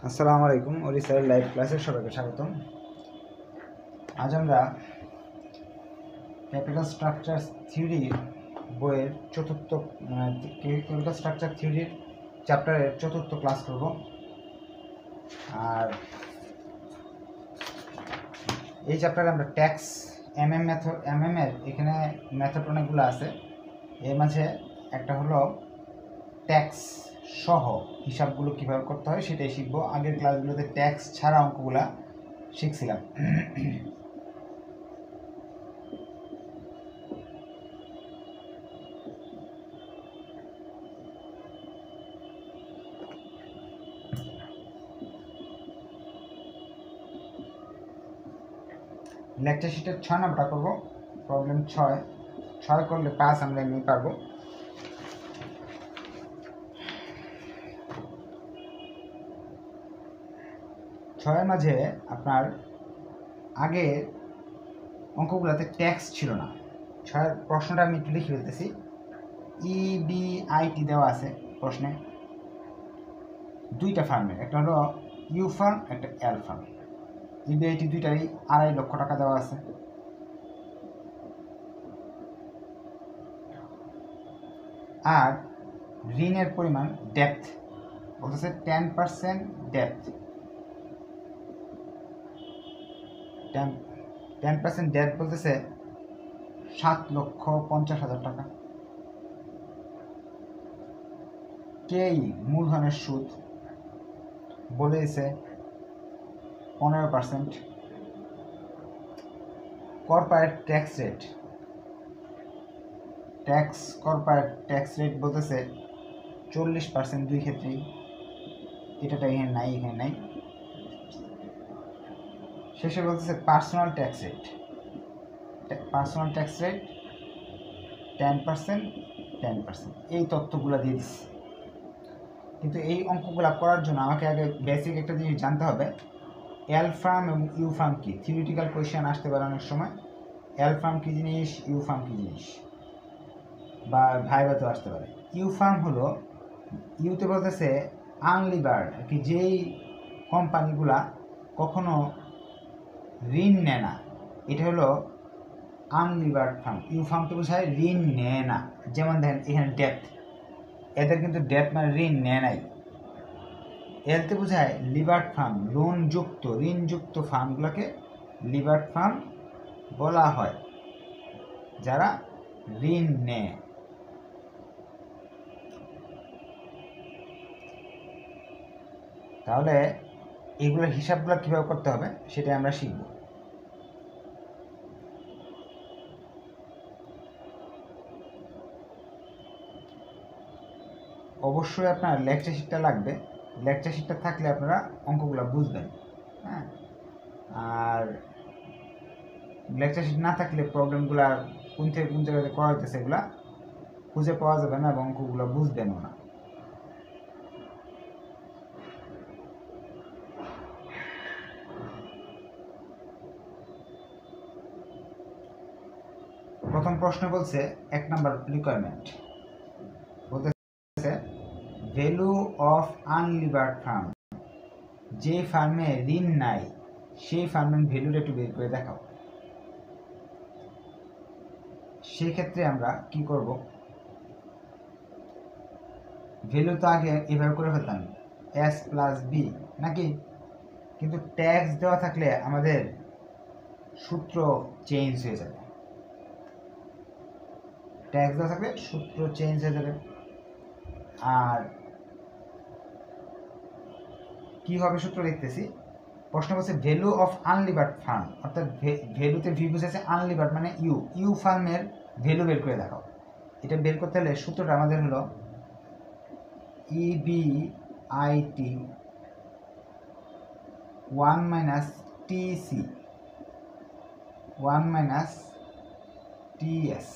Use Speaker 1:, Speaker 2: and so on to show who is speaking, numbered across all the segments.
Speaker 1: আসসালামু আলাইকুম ওড়িশার লাইভ ক্লাসে সবাইকে স্বাগতম। আজ আমরা ক্যাপিটাল স্ট্রাকচার থিওরি বইয়ের চতুর্থ ক্যাপিটাল স্ট্রাকচার থিওরির চ্যাপ্টারের চতুর্থ ক্লাস করব। আর এই চ্যাপ্টারে আমরা ট্যাক্স এমএম এর এখানে মেথড অনেকগুলো আছে। এর মাঝে একটা হলো ট্যাক্স সহ হিসাবগুলো কীভাবে করতে হয় সেটাই শিখবো। আগের ক্লাসগুলোতে ট্যাক্স ছাড়া অঙ্কগুলা শিখছিলাম। লেকচার শিটের 6 নাম্বারটা করবো। প্রবলেম 6 করলে 5 আমরা এমনি পারবো। ছয়ের মাঝে আপনার আগে অঙ্কগুলোতে ট্যাক্স ছিল না। 6 প্রশ্নটা আমি একটু লিখে ফেলতেছি। ইবিআইটি দেওয়া আছে প্রশ্নে, দুইটা ফার্মের, একটা হলো ইউ ফার্ম, একটা এল ফার্ম। ইবিআইটি দুইটারই 2.5 লক্ষ টাকা দেওয়া আছে। আর ঋণের পরিমাণ ডেপ্থ বলতেছে 10% ডেপ্থ। 10% ডেপ্থ বলতেছে 7,50,000 টাকা। কেই মূলধনের সুদ বলে দিছে 15%। Corporate tax rate, corporate tax rate বলতেছে 40% দুই ক্ষেত্রেই। এটাটা এখানে নাই, এখানে নাই। শেষে বলতেছে পার্সোনাল ট্যাক্স রেট 10%। এই তথ্যগুলো দিয়ে দিচ্ছে। কিন্তু এই অঙ্কগুলো করার জন্য আমাকে আগে বেসিক একটা জিনিস জানতে হবে। এল ফার্ম এবং ইউ ফার্ম কি? থিওরিটিক্যাল কোয়েশ্চেন আসতে পারে অনেক সময়। এল ফার্ম কি জিনিস, ইউ ফার্ম কি জিনিস, বা ভাইভাতেও আসতে পারে। ইউ ফার্ম হলো, ইউতে বলতেছে আনলিভার্ড আর কি, যেই কোম্পানিগুলা কখনো ঋণ নেয় না, এটা হলো আনলিভার্ড ফার্ম। ইউ ফার্মকে বোঝায় ঋণ নেয় না। যেমন দেখেন এখানে ডেপ্থ, এদের কিন্তু ডেপ্থ মানে ঋণ নেয় নাই। এলতে বোঝায় লিভার্ড ফার্ম, লোনযুক্ত ঋণযুক্ত ফার্মগুলোকে লিভার্ড ফার্ম বলা হয়, যারা ঋণ নেয়। তাহলে এইগুলোর হিসাবগুলো কীভাবে করতে হবে সেটা আমরা শিখব। অবশ্যই আপনার লেকচার শিটটা লাগবে। লেকচার শিটটা থাকলে আপনারা অঙ্কগুলো বুঝবেন। হ্যাঁ, আর লেকচার শিট না থাকলে প্রবলেমগুলো কোন থেকে কোন জায়গাতে করা হইতেছে এগুলা খুঁজে পাওয়া যাবে না এবং অঙ্কগুলো বুঝবেনও না। প্রথম প্রশ্ন বলছে 1 নাম্বার রিকোয়ারমেন্ট বলতেছে ভ্যালু অফ আনলিভার্ড ফার্ম, যে ফার্মে ঋণ নাই সেই ফার্মের ভ্যালুটা একটু বের করে দেখাও। সেই ক্ষেত্রে আমরা কি করব, ভ্যালু তো আগে এভাবে করে ফেলতাম এস প্লাস বি নাকি, কিন্তু ট্যাক্স দেওয়া থাকলে আমাদের সূত্র চেঞ্জ হয়ে যাবে। ট্যাক্স দেওয়া থাকলে সূত্র চেঞ্জ হয়ে যাবে। আর কি হবে সূত্র লিখতেছি। প্রশ্ন বলছে ভ্যালু অফ আনলিভার্ড ফার্ম, অর্থাৎ ভ্যালুতে ভি বুঝেছে, আনলিভার্ড মানে ইউ ফার্মের ভ্যালু বের করে দেখাও। এটা বের করতে হলে সূত্রটা আমাদের হলো ইবিআইটি 1 মাইনাস টিসি 1 মাইনাস টিএস।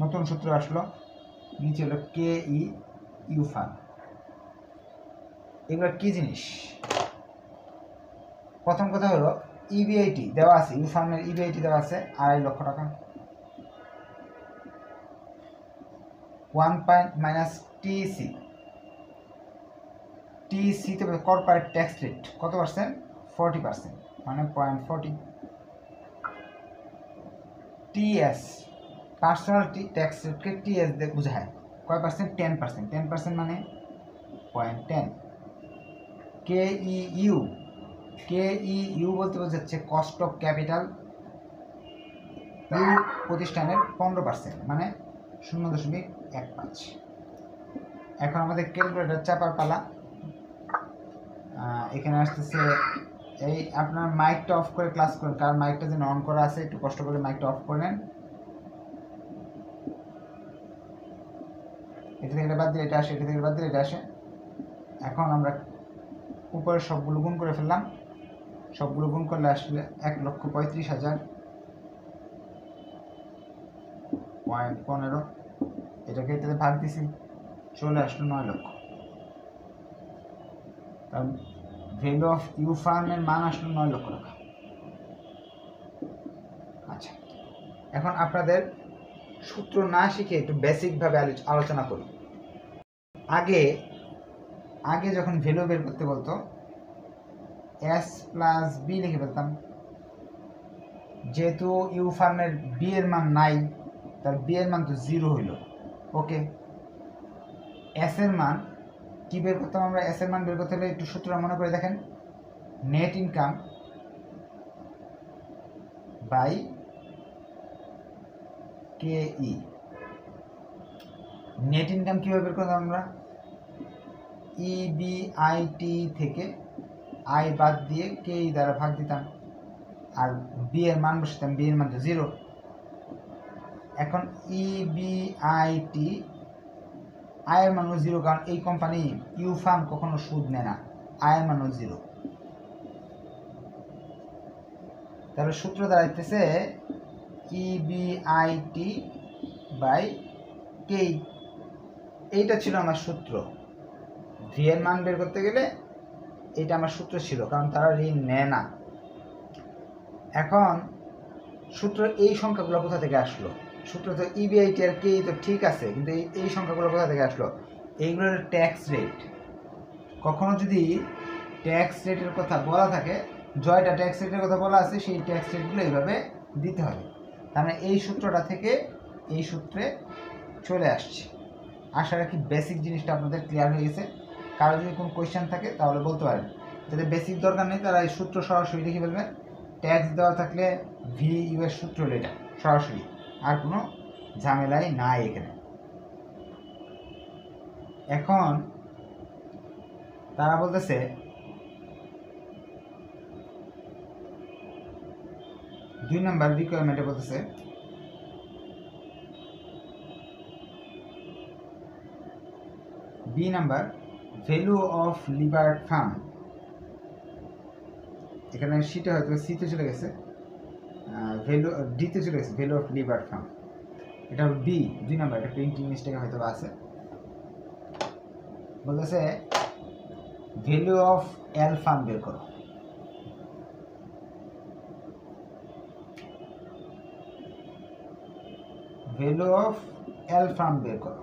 Speaker 1: নতুন সূত্র আসলো, নিচে হলো কে ইউ ফার্ম। এগুলো কি জিনিস? প্রথম কথা হলো ইবিআইটি দেওয়া আছে, ইউ ফার্মের ইবিআইটি দেওয়া আছে 2.5 লক্ষ টাকা। 1 মাইনাস টিসি টিসিতে কর্পোরেট ট্যাক্স রেট কত পার্সেন্ট? 40%, মানে 0.40। টিএস পার্সোনাল ট্যাক্স রেটকে টিএস দিয়ে বোঝায় কয় পার্সেন্ট? 10%। 10% মানে 0.10। কেইইউ, কেইইউ বলতে বোঝাচ্ছে কস্ট অফ ক্যাপিটাল ইউ প্রতিষ্ঠানের 15%, মানে 0.15। এখন আমাদের ক্যালকুলেটর চাপার পালা। এখানে আসতেছে, এই আপনার মাইকটা অফ করে ক্লাস করেন, কারণ মাইকটা যেন অন করা আছে, একটু কষ্ট করে মাইকটা অফ করে নেন। এটা থেকে বাদ দিয়ে এটা আসে, এটা থেকে বাদ দিয়ে এটা আসে। এখন আমরা উপরে সবগুলো গুণ করে ফেললাম, সবগুলো গুণ করলে আসলে 1,35,000.15। এটাকে এটাতে ভাগ দিছি, চলে আসলো 9 লক্ষ। তার ভ্যালু অফ ইউ ফার্মের মান আসলো 9 লক্ষ টাকা। আচ্ছা, এখন আপনাদের সূত্র না শিখে একটু বেসিকভাবে আলোচনা করি। আগে যখন ভ্যালু বের করতে বলতো এস প্লাস বি লিখে ফেলতাম। যেহেতু ইউ ফার্মের বি এর মান নাই, তার বি এর মান তো 0 হইল। ওকে, এস এর মান কি বের করতাম আমরা? এস এর মান বের করতে হলে একটু সূত্র মনে করে দেখেন, নেট ইনকাম বাই কেই। নেট ইনকাম কীভাবে বের করতাম আমরা? ইবিআইটি থেকে আই বাদ দিয়ে কেই দ্বারা ভাগ দিতাম, আর বি এর মান বসাতাম, বি এর মান তো 0। এখন ইবিআইটি আয়ের মানও 0, কারণ এই কোম্পানি ইউ ফার্ম কখনো সুদ নেয় না, আয়ের মানও 0। তাহলে সূত্র দাঁড়াইতেছে ইবিআইটি বাই কেই। এইটা ছিল আমার সূত্র। ভি এর মান বের করতে গেলে এটা আমার সূত্র ছিল, কারণ তারা ঋণ নেয় না। এখন সূত্র এই সংখ্যাগুলো কোথা থেকে আসলো? সূত্র তো ইবিআইটি আর কেই তো ঠিক আছে, কিন্তু এই সংখ্যাগুলো কোথা থেকে আসলো? এইগুলোর ট্যাক্স রেট। কখনো যদি ট্যাক্স রেটের কথা বলা থাকে, জয়টা ট্যাক্স রেটের কথা বলা আছে, সেই ট্যাক্স রেটগুলো এইভাবে দিতে হবে। তার মানে এই সূত্রটা থেকে এই সূত্রে চলে আসছে। আশা রাখি বেসিক জিনিসটা আপনাদের ক্লিয়ার হয়ে গেছে। কারো যদি কোনো কোয়েশ্চেন থাকে তাহলে বলতে পারেন। যাদের বেসিক দরকার নেই তারা এই সূত্র সরাসরি লিখে ফেলবেন। ট্যাক্স দেওয়া থাকলে ভি ইউ এর সূত্র হলো এটা সরাসরি, আর কোনো ঝামেলাই নাই এখানে। এখন তারা বলতেছে দুই নাম্বার রিকোয়ারমেন্টে বলতেছে B number value of lever firm. এখানে সিটা হয়তো সিতে চলে গেছে, ভ্যালু ডিতে চলে গেছে, ভ্যালু অফ লিভার ফার্ম। এটা হলো বি, 2 নাম্বার। এটা প্রিন্টিং মিস্টেক হয়তো আছে। বলতেছে ভ্যালু অফ এল ফার্ম বের করো। ভ্যালু অফ এল ফার্ম বের করো।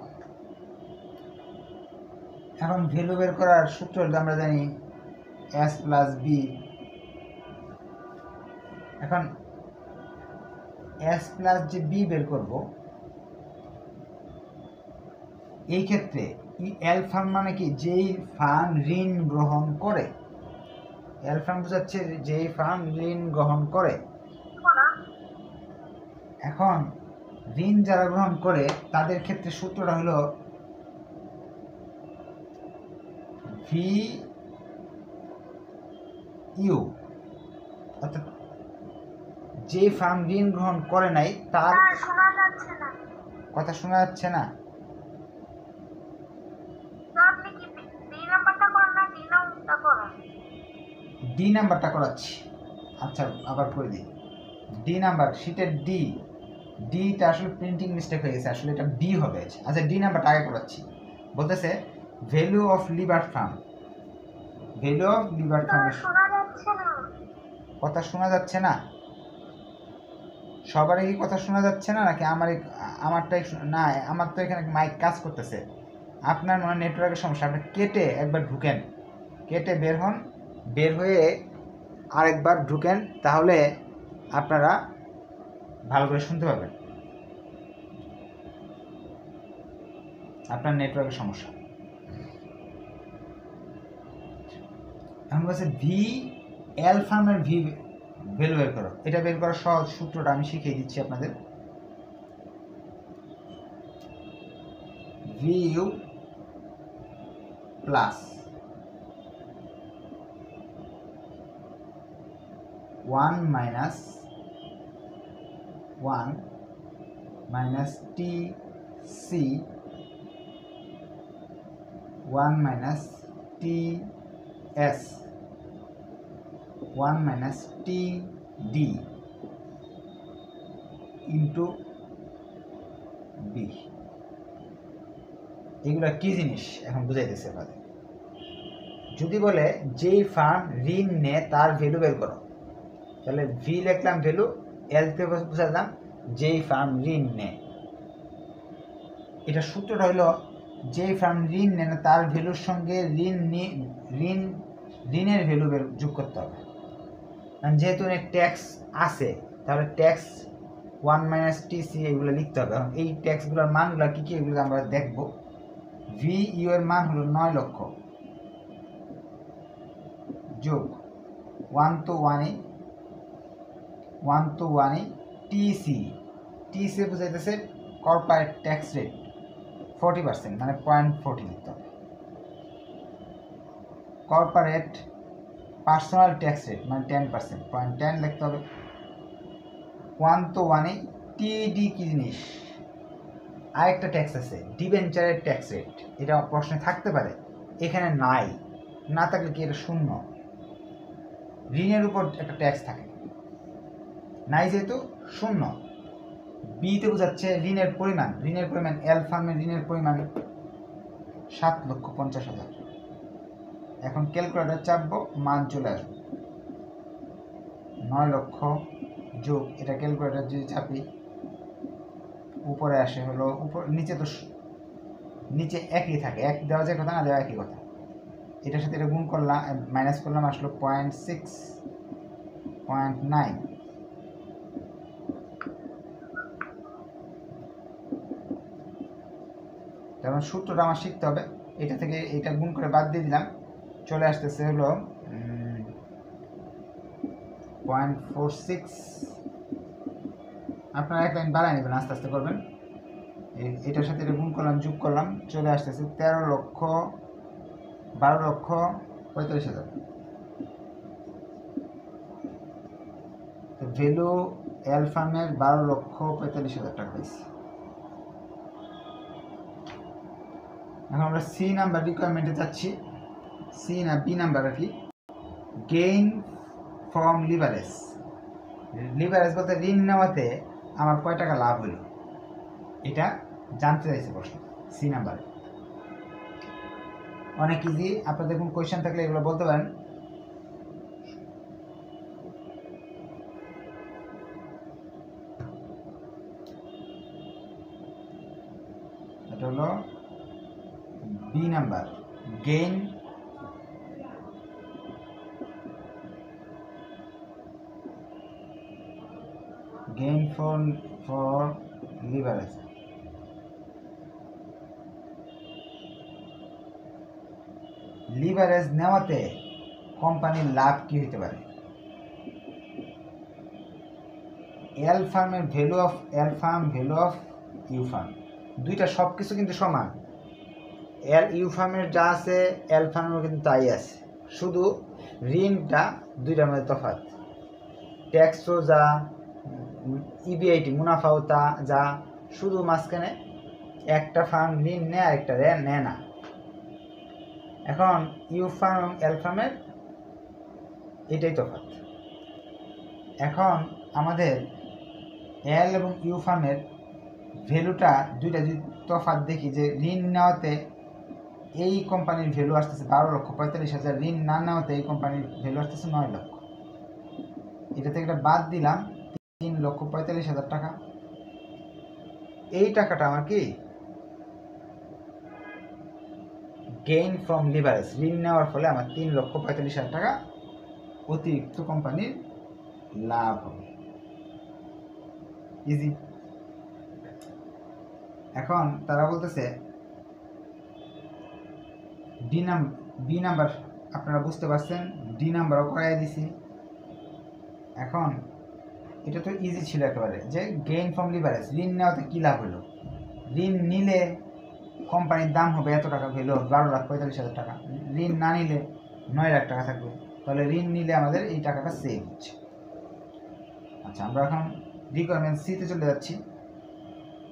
Speaker 1: এখন ভ্যালু বের করার সূত্র আমরা জানি এস প্লাস বি। এখন এস প্লাস যে বি বের করব, এই ক্ষেত্রে এল ফার্ম মানে কি? যেই ফার্ম ঋণ গ্রহণ করে। এল ফার্ম বোঝাচ্ছে যেই ফার্ম ঋণ গ্রহণ করে। এখন ঋণ যারা গ্রহণ করে তাদের ক্ষেত্রে সূত্রটা হলো ভি ইউ, অর্থাৎ যে ফার্ম ঋণ গ্রহণ করে নাই তার কথা শোনা যাচ্ছে না। ডি নাম্বারটা করাচ্ছি। আচ্ছা, আবার করে দিই। ডি নাম্বার, শীটের ডি। ডিটা আসলে প্রিন্টিং মিস্টেক হয়ে গেছে, আসলে এটা ডি হবে। আচ্ছা, ডি নাম্বারটা আগে করাচ্ছি। বলতেছে value of lever farm. Value of lever farm কথা শোনা যাচ্ছে না? সবারই কি কথা শোনা যাচ্ছে না, নাকি আমারটাই না? আমার তো এখানে মাইক কাজ করতেছে। আপনার মনে নেটওয়ার্কের সমস্যা, আপনি কেটে একবার ঢুকেন, কেটে বের হন, বের হয়ে আরেকবার ঢুকেন, তাহলে আপনারা ভালো করে শুনতে পাবেন। আপনার নেটওয়ার্কের সমস্যা। এখন বলছে ভি এল ফার্মের ভি ভ্যালু বের করো। এটা বের করার সহজ সূত্রটা আমি শিখিয়ে দিচ্ছি আপনাদের। V U plus 1 minus 1 minus TC 1 minus TS 1 minus TD into B। এগুলা কি জিনিস এখন বুঝাইতেছে আপনাদের। যদি বলে যেই ফার্ম ঋণ নেয় তার ভ্যালু বের করো, তাহলে ভি লিখলাম ভ্যালু, এল তে বুঝালাম যেই ফার্ম ঋণ নেয়। এটা সূত্রটা হলো যেই ফার্ম ঋণ নেয় না তার ভ্যালুর সঙ্গে ঋণের ভ্যালু যোগ করতে হবে। যেহেতু ট্যাক্স আছে তাহলে ট্যাক্স 1 minus TC এগুলো লিখতে হবে। এই ট্যাক্সগুলোর মানগুলো কী কী এগুলো আমরা দেখব। ভি ইউ এর মান হলো 9 লক্ষ যোগ 1 to 1 TC বুঝাইতেছে কর্পোরেট ট্যাক্স রেট 40%, মানে 0.40 লিখতে হবে। কর্পোরেট পার্সোনাল ট্যাক্স রেট মানে 10%, 0.10 লিখতে হবে। 1 to 1 TD কি জিনিস? আরেকটা ট্যাক্স আছে ডিবেঞ্চারের ট্যাক্স রেট। এটা প্রশ্নে থাকতে পারে, এখানে নাই, না থাকলে কি এটা শূন্য। ঋণের উপর একটা ট্যাক্স থাকে, নাই যেহেতু শূন্য। বিতে বোঝাচ্ছে ঋণের পরিমাণ। এল ফার্মের ঋণের পরিমাণ 7,50,000। এখন ক্যালকুলেটর চাপবো, মান চলে আসবে 9 লক্ষ যোগ, এটা ক্যালকুলেটর যদি চাপি উপরে আসে হলো উপর, নিচে তো নিচে একই থাকে, এক দেওয়া যায় কথা, না দেওয়া একই কথা। এটার সাথে এটা গুণ করলাম, মাইনাস করলাম, আসলো 0.6.9। যেমন সূত্রটা আমার শিখতে হবে। এটা থেকে এটা গুণ করে বাদ দিয়ে দিলাম, চলে আসতেছে হলো 0.46। আপনারা এক লাইন বাড়াই নেবেন, আস্তে আস্তে করবেন। এটার সাথে এটা গুণ করলাম, যোগ করলাম, চলে আসতেছে 12,45,000। ভ্যালু এল ফার্মের 12,45,000 টাকা হয়েছে। এখন আমরা সি নাম্বার রিকোয়ারমেন্টে যাচ্ছি। সি না বি নাম্বার আর কি। Gain from leverage. লিভারেজ বলতে ঋণ নেওয়াতে আমার কয় টাকা লাভ হলো, এটা জানতে চাইছে প্রশ্ন সি নাম্বারে। অনেক ইজি, আপনাদের কোন কোয়েশ্চেন থাকলে এগুলো বলতে পারেন। এটা হলো B number, gain for leverage. Leverage নেওয়াতে কোম্পানির লাভ কি হতে পারে? এল ফার্মের value of L firm, value of U firm, দুইটা সব কিছু কিন্তু সমান। এল ইউ ফার্মের যা আছে এল ফার্মের কিন্তু তাই আছে, শুধু ঋণটা দুইটার মধ্যে তফাৎ। ট্যাক্সও যা, ইবিআইটি মুনাফাও তা যা, শুধু মাঝখানে একটা ফার্ম ঋণ নেয় আর একটা নেয় না। এখন ইউ ফার্ম এবং এল ফার্মের এটাই তফাৎ। এখন আমাদের এল এবং ইউ ফার্মের ভ্যালুটা দুইটা যদি তফাৎ দেখি, যে ঋণ নেওয়াতে এই কোম্পানির ভ্যালু আসতেছে 12,45,000, ঋণ না নেওয়াতে এই কোম্পানির ভ্যালু আসতেছে 9 লক্ষ। এটা থেকে এটা বাদ দিলাম 3,45,000 টাকা। এই টাকাটা আমার কি গেইন ফ্রম লিভারেজ, ঋণ নেওয়ার ফলে আমার 3,45,000 টাকা অতিরিক্ত কোম্পানির লাভ হবে। ইজি। এখন তারা বলতেছে বি নাম্বার আপনারা বুঝতে পারছেন, ডি নাম্বারও করাই দিছি। এখন এটা তো ইজি ছিল একেবারে, যে গেইন ফ্রম লিভারেজ, ঋণ নেওয়াতে কী লাভ হলো। ঋণ নিলে কোম্পানির দাম হবে এত টাকা, হইল 12,45,000 টাকা। ঋণ না নিলে 9 লাখ টাকা থাকবে। তাহলে ঋণ নিলে আমাদের এই টাকাটা সেভ হচ্ছে। আচ্ছা, আমরা এখন রিকোয়ারমেন্ট সিতে চলে যাচ্ছি।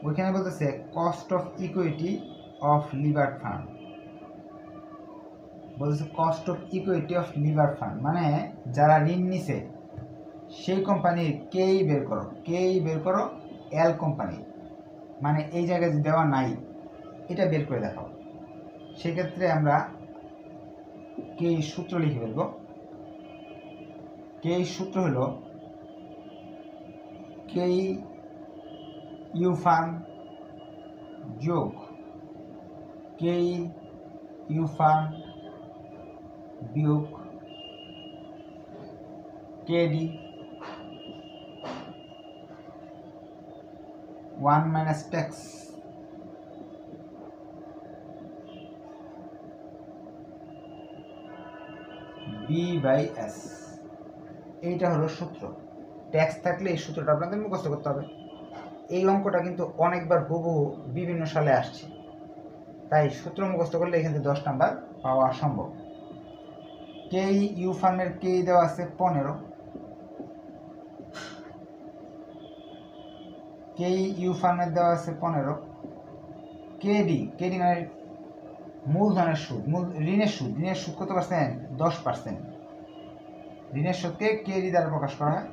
Speaker 1: ওইখানে বলতেছে cost of equity of lever fund. বলতেছে cost of equity of lever fund, মানে যারা ঋণ নিছে সেই কোম্পানির কেই বের করো এল কোম্পানি, মানে এই জায়গায় যে দেওয়া নাই এটা বের করে দেখাও। সেক্ষেত্রে আমরা কেই সূত্র লিখে ফেলব। কেই সূত্র হলো কেই ইউ ফান্ড যোগ কেই ইউ ফান্ড বিয়োগ কেডি 1 মাইনাস ট্যাক্স B/S। এইটা হলো সূত্র। ট্যাক্স থাকলে এই সূত্রটা আপনাদের মুখস্থ করতে হবে। এই অঙ্কটা কিন্তু অনেকবার হুবহু বিভিন্ন সালে আসছে, তাই সূত্র মুখস্থ করলে এখান থেকে 10 নাম্বার পাওয়া সম্ভব। কেই ইউ ফার্মের কেই দেওয়া আছে 15, কেই ইউ ফার্মের দেওয়া আছে 15। কেডি মানে মূলধনের সুদ, ঋণের সুদ কত পার্সেন্ট? 10%। ঋণের সুদকে কেডি দ্বারা প্রকাশ করা হয়।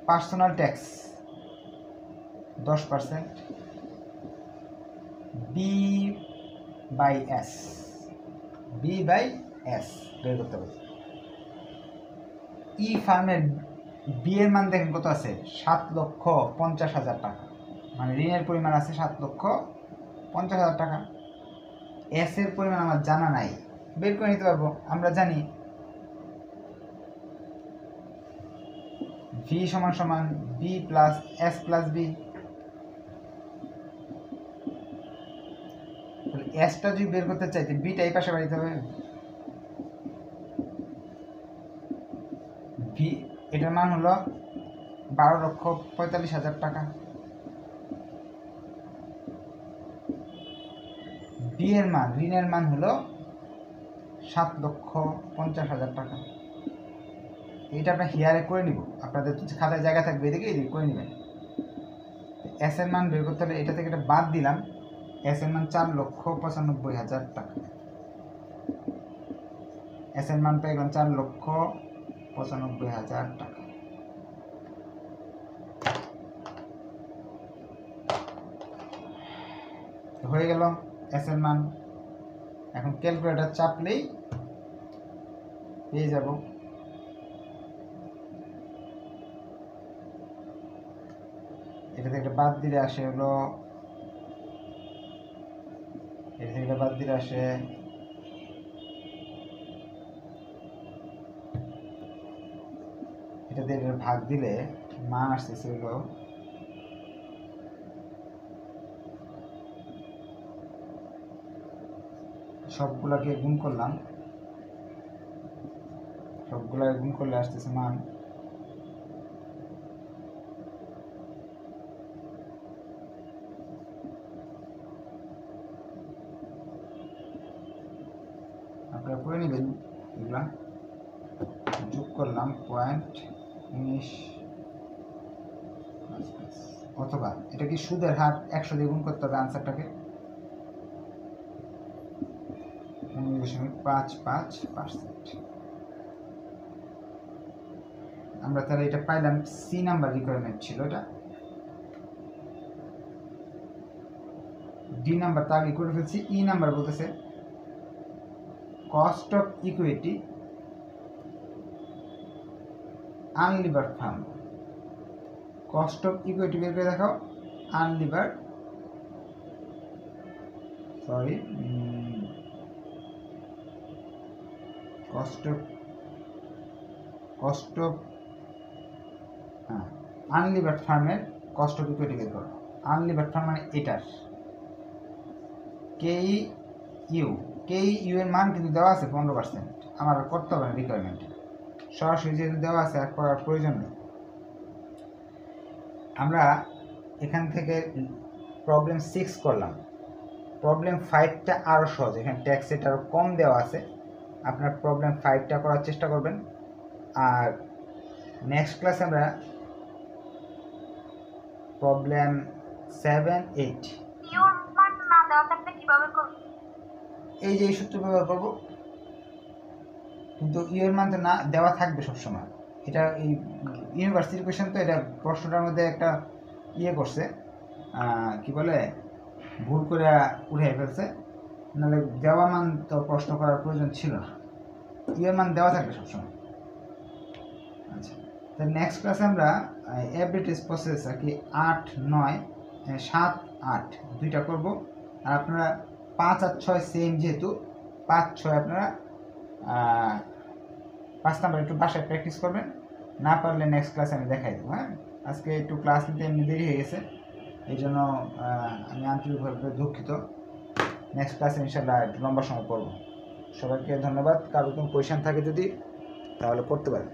Speaker 1: Personal tax 10%। B/S বের করতে হবে। ই ফার্মের বি এর মান দেখেন কত আছে? 7,50,000 টাকা, মানে ঋণের পরিমাণ আছে 7,50,000 টাকা। এস এর পরিমাণ আমার জানা নাই, বের করে নিতে পারবো। আমরা জানি ভি সমান সমান B plus S plus B. এসটা যদি বের করতে চাইতে বিটা এই পাশে বাড়িতে হবে। ভি এটার মান হলো 12,45,000 টাকা। বি এর মান, ঋণের মান হলো 7,50,000 টাকা। এইটা আমরা হিয়ারে করে নিব, আপনাদের খাতায় জায়গা থাকবে এদিকে করে নেবেন। এস এর মান বের করতে হলে এটা থেকে এটা বাদ দিলাম। এস এর মান 4,95,000 টাকা। এস এর মান পেয়ে গেলাম 4,95,000 টাকা। হয়ে গেল এস এর মান। এখন ক্যালকুলেটর চাপলেই পেয়ে যাব। এটা থেকে বাদ দিলে আসে হলো, এটা থেকে বাদ দিলে আসে এটা দিয়ে ভাগ দিলে মান আসতেছে হলো সবগুলাকে গুণ করলাম, সবগুলাকে গুণ করলে আসতেছে মান আপনারা করে নেবেন। এগুলা যোগ করলাম 0.19, অথবা এটা কি সুদের হার 100 দিয়ে গুণ করতে হবে আনসারটাকে। 19.55%। আমরা তাহলে এটা পাইলাম। সি নাম্বার রিকোয়ারমেন্ট ছিল এটা। ডি নাম্বার তো আগে করে ফেলছি। ই নাম্বার বলতেছে cost of equity unlevered firm. Cost of equity বের করে দেখাও unlevered sorry cost of unlevered ফার্মের কস্ট অফ ইকুইটি বের করো। আনলিভার্ড ফার্ম মানে এটার কেইইউ এর মান কিন্তু দেওয়া আছে 15%, আমার করতে হবে না রিকোয়ারমেন্ট, সরাসরি যেহেতু দেওয়া আছে আর করার প্রয়োজন নেই। আমরা এখান থেকে প্রবলেম 6 করলাম, প্রবলেম 5টা আরও সহজ, এখানে ট্যাক্স রেট আরও কম দেওয়া আছে, আপনার প্রবলেম 5টা করার চেষ্টা করবেন। আর নেক্সট ক্লাসে আমরা প্রবলেম 7, 8 এই যে এই সূত্র ব্যবহার করব, কিন্তু ইউর মান তো না দেওয়া থাকবে সবসময়। এটা এই ইউনিভার্সিটি কোয়েশন, তো এটা প্রশ্নটার মধ্যে একটা করছে, কি বলে, ভুল করে উঠে ফেলছে, নাহলে দেওয়া মান তো প্রশ্ন করার প্রয়োজন ছিল না, ইউর মান দেওয়া থাকবে সবসময়। আচ্ছা, তো নেক্সট ক্লাসে আমরা এভরিটেজ প্রসেস আর কি 8, 9, 7, 8 দুইটা করব। আর আপনারা 5 আর 6 সেম, যেহেতু 5, 6 আপনারা 5 নাম্বার একটু বাসায় প্র্যাকটিস করবেন, না পারলে নেক্সট ক্লাসে আমি দেখাই দেবো। হ্যাঁ, আজকে একটু ক্লাস নিতে এমনি দেরি হয়ে গেছে, এই জন্য আমি আন্তরিকভাবে দুঃখিত। নেক্সট ক্লাসে ইনশাআল্লাহ একটু লম্বা সময় পড়ব। সবাইকে ধন্যবাদ। কারো কোনো কোয়েশন থাকে যদি, তাহলে করতে পারেন।